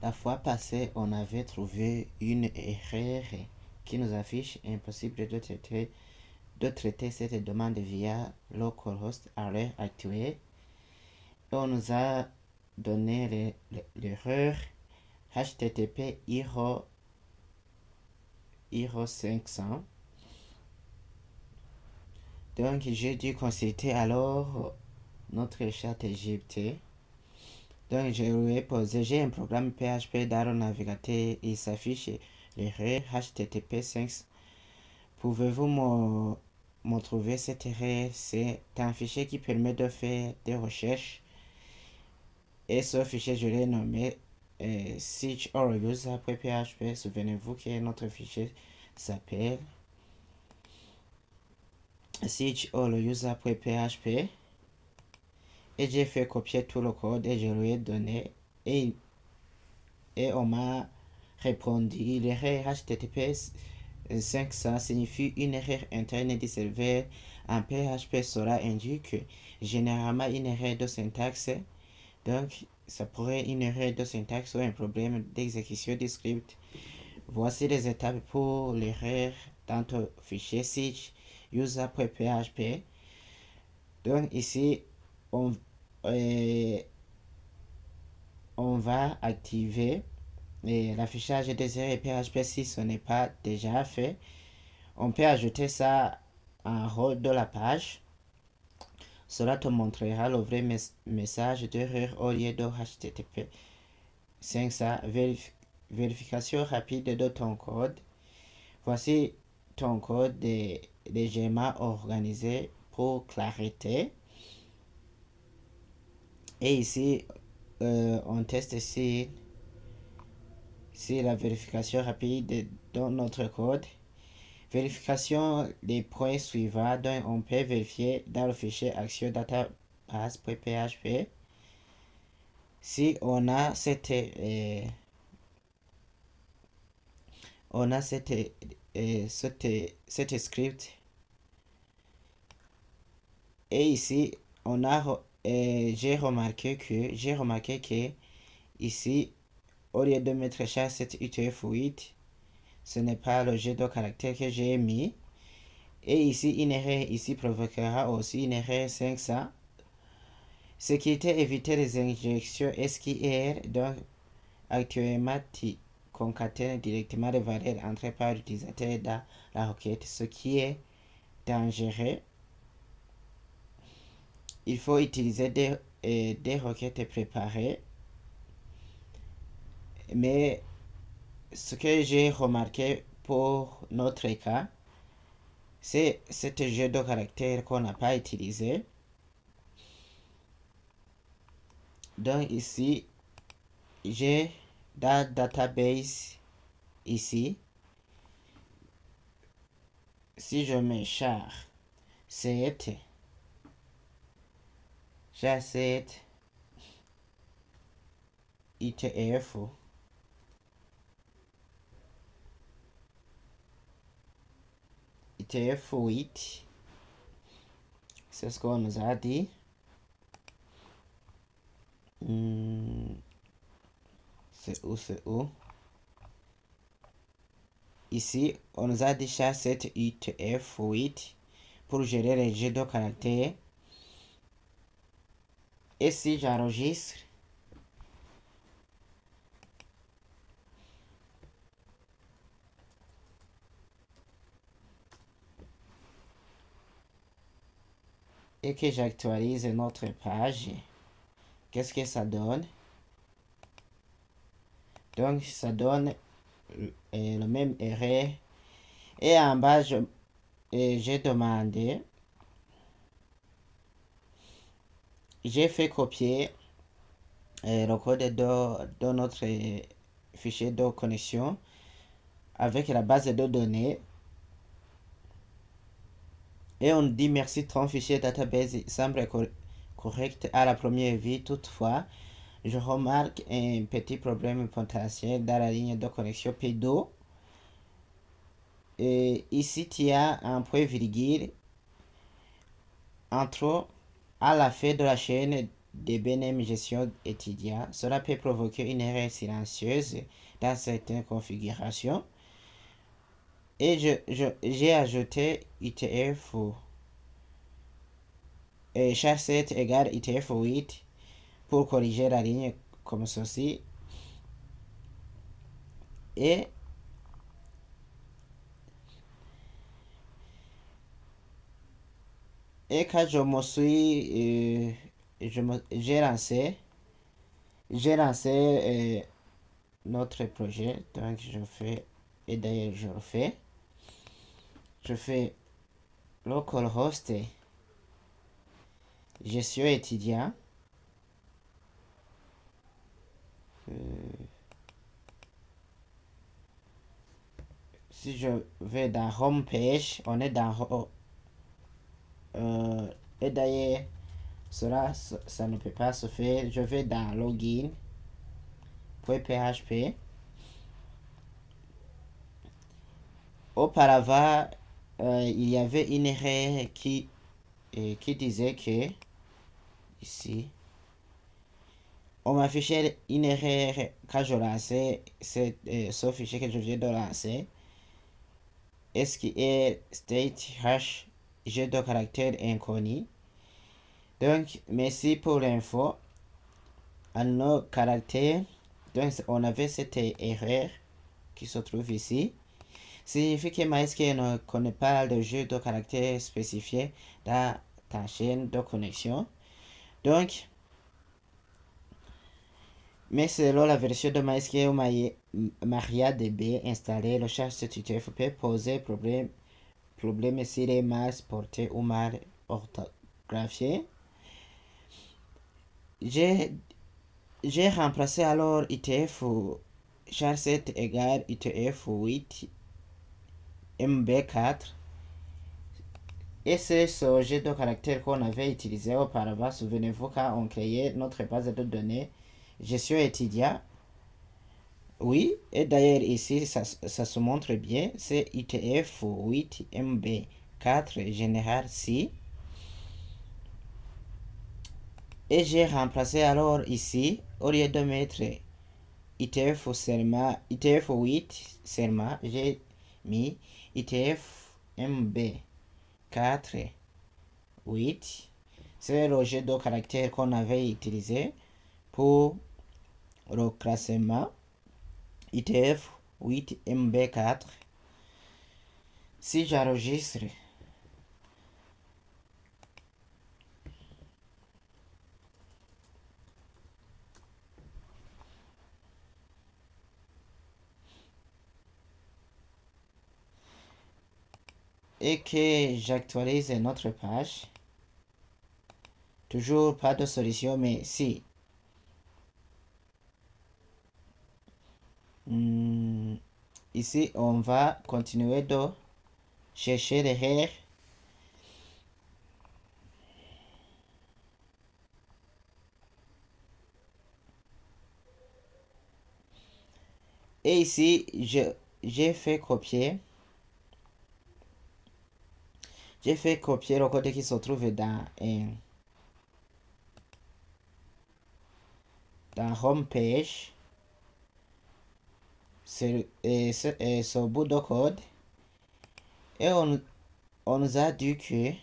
La fois passée, on avait trouvé une erreur qui nous affiche impossible de traiter cette demande via localhost à l'heure actuelle. Et on nous a donné l'erreur HTTP IRO 500. Donc j'ai dû consulter alors notre chat GPT. Donc je lui ai posé, j'ai un programme PHP dans le navigateur, il s'affiche l'erreur HTTP 500. Pouvez-vous me trouver cette erreur? C'est un fichier qui permet de faire des recherches. Et ce fichier, je l'ai nommé search all user.php. Souvenez-vous que notre fichier s'appelle search all user.php. Et j'ai fait copier tout le code et je lui ai donné. Et on m'a répondu, l'erreur HTTP 500 signifie une erreur interne du serveur en PHP. Cela indique généralement une erreur de syntaxe. Donc, ça pourrait être une erreur de syntaxe ou un problème d'exécution du script. Voici les étapes pour l'erreur dans ton fichier search user.php. Donc, ici, on va activer l'affichage des erreurs PHP si ce n'est pas déjà fait. On peut ajouter ça en haut de la page. Cela te montrera le vrai message d'erreur au lieu de HTTP 500. Vérification rapide de ton code. Voici ton code légèrement organisé pour clarité. Et ici, on teste si la vérification rapide dans notre code. Vérification des points suivants. Donc, on peut vérifier dans le fichier action database.php si on a cette script. Et ici, on a j'ai remarqué que ici, au lieu de mettre char7 UTF-8, ce n'est pas le jeu de caractère que j'ai mis. Et ici, une erreur ici provoquera aussi une erreur 500. Sécurité, éviter les injections SQL. Donc, actuellement, tu concatènes directement les valeurs entrées par l'utilisateur dans la requête, ce qui est dangereux. Il faut utiliser des requêtes préparées. Mais ce que j'ai remarqué pour notre cas, c'est ce jeu de caractère qu'on n'a pas utilisé. Donc ici, j'ai dans database ici. Si je mets char7 ITF ITF8, c'est ce qu'on nous a dit. C'est où? Ici, on nous a dit char7 ITF8 pour gérer les jeux de caractère. Et si j'enregistre, et que j'actualise notre page, qu'est-ce que ça donne? Donc, ça donne le même erreur. Et en bas, j'ai demandé, j'ai fait copier le code de notre fichier de connexion avec la base de données. Et on dit merci, ton fichier database semble correct à la première vue. Toutefois, je remarque un petit problème potentiel dans la ligne de connexion P2. Et ici, tu as un point virgule entre à la fin de la chaîne de BNM gestion étudiant, cela peut provoquer une erreur silencieuse dans certaines configurations. Et j'ai ajouté ITF char7 égale ITF8 pour corriger la ligne comme ceci. Et quand je me suis j'ai lancé notre projet, donc je fais, et d'ailleurs je fais localhost gestion étudiant. Si je vais dans home page, on est dans et d'ailleurs cela ça ne peut pas se faire. Je vais dans login.php. Auparavant il y avait une erreur qui disait que ici on m'affichait une erreur quand je lançais ce fichier que je viens de lancer. SQL state hash jeu de caractère inconnu. Donc merci pour l'info. À nos caractères, donc on avait cette erreur qui se trouve ici. Signifie que MySQL ne connaît pas le jeu de caractères spécifié dans ta chaîne de connexion. Donc, mais selon la version de MySQL MariaDB installée, le char7 UTF peut poser problème s'il est mal porté ou mal orthographié. J'ai remplacé alors ITF char7 égale ITF8 MB4 et c'est ce jeu de caractère qu'on avait utilisé auparavant. Souvenez-vous quand on créait notre base de données gestion étudiant. Oui, et d'ailleurs ici ça se montre bien, c'est ITF8 MB4 général C. Et j'ai remplacé alors ici, au lieu de mettre ITF ITF8 seulement, j'ai mis ITF MB4 8. C'est le jeu de caractères qu'on avait utilisé pour le classement ITF 8 MB4. Si j'enregistre et que j'actualise notre page, toujours pas de solution, mais si ici on va continuer de chercher l'erreur. Et ici j'ai fait copier le code qui se trouve dans home page. C'est ce bout de code et on nous a dit que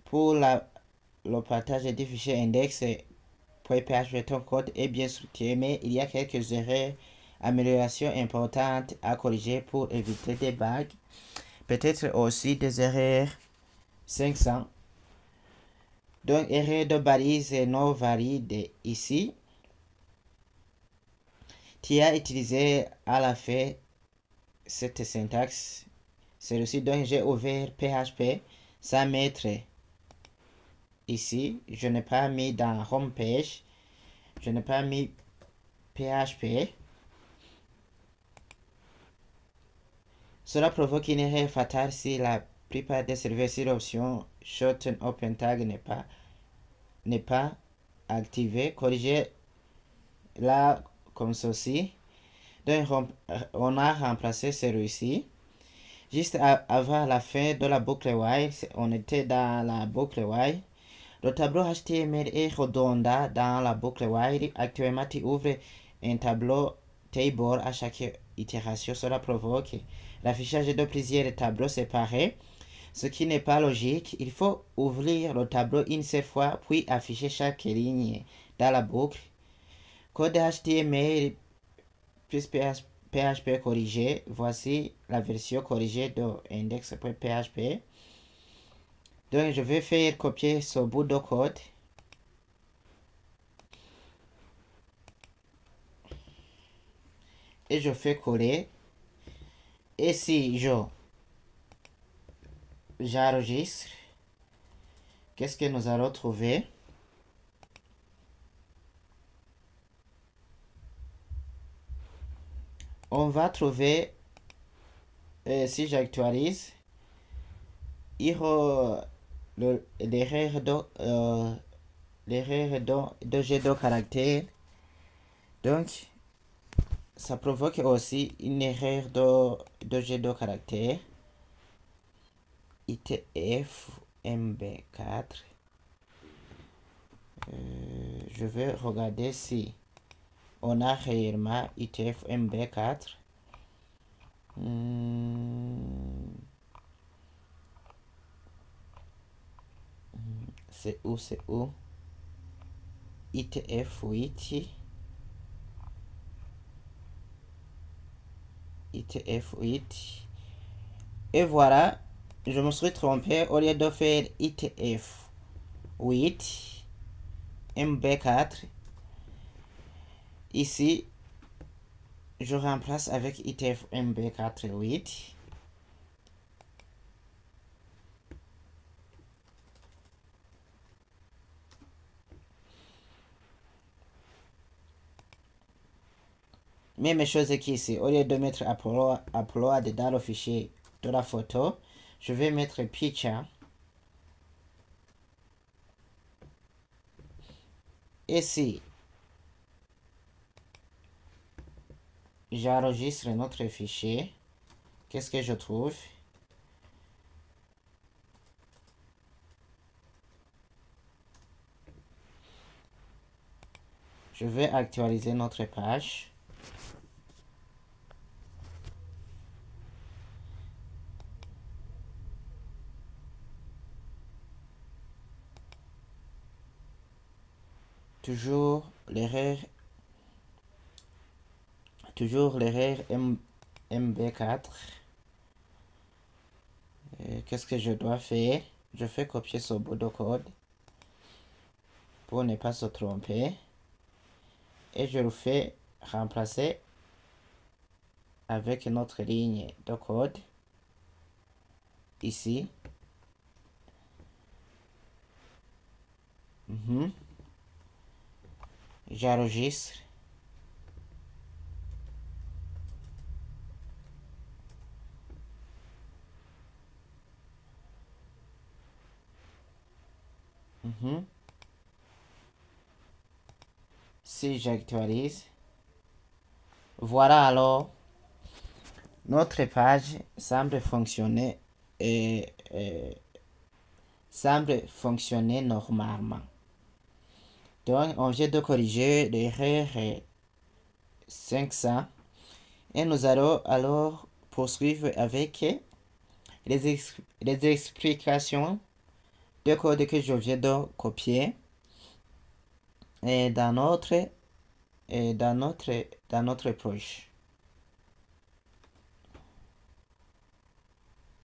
pour le partage des fichiers index.php, ton code est bien structuré, mais il y a quelques erreurs, améliorations importantes à corriger pour éviter des bugs, peut-être aussi des erreurs 500. Donc erreur de balise non valide ici. Tu as utilisé à la fin cette syntaxe. C'est aussi donc j'ai ouvert PHP sans mettre ici. Je n'ai pas mis dans home page. Je n'ai pas mis PHP. Cela provoque une erreur fatale si la plupart des serveurs, si l'option shorten open tag n'est pas activée. Corrigez là comme ceci. Donc on a remplacé celui-ci. Juste avant la fin de la boucle while, on était dans la boucle while. Le tableau HTML est redondant dans la boucle while. Actuellement, tu ouvres un tableau table à chaque itération. Cela provoque l'affichage de plusieurs tableaux séparés, ce qui n'est pas logique. Il faut ouvrir le tableau une seule fois, puis afficher chaque ligne dans la boucle. Code HTML plus PHP corrigé. Voici la version corrigée de index.php. Donc, je vais faire copier ce bout de code. Et je fais coller. Et si j'enregistre, qu'est-ce que nous allons trouver? On va trouver, si j'actualise, l'erreur de jet de caractère. Donc, ça provoque aussi une erreur de jet de caractère. ITF MB4. Je vais regarder si on a réellement ITF MB4. C'est où? ITF8. ITF8. Et voilà, je me suis trompé. Au lieu de faire ITF8 MB4, ici, je remplace avec ITF MB4 8. Même chose qu'ici, au lieu de mettre upload dans le fichier de la photo, je vais mettre picture. Ici, j'enregistre notre fichier. Qu'est-ce que je trouve? Je vais actualiser notre page. Toujours l'erreur MB4. Qu'est-ce que je dois faire? Je fais copier ce bout de code pour ne pas se tromper. Et je le fais remplacer avec notre ligne de code ici. J'enregistre. Si j'actualise, voilà, alors notre page semble fonctionner normalement. Donc on vient de corriger l'erreur 500 et nous allons alors poursuivre avec les explications de code que je viens de copier et dans notre proche.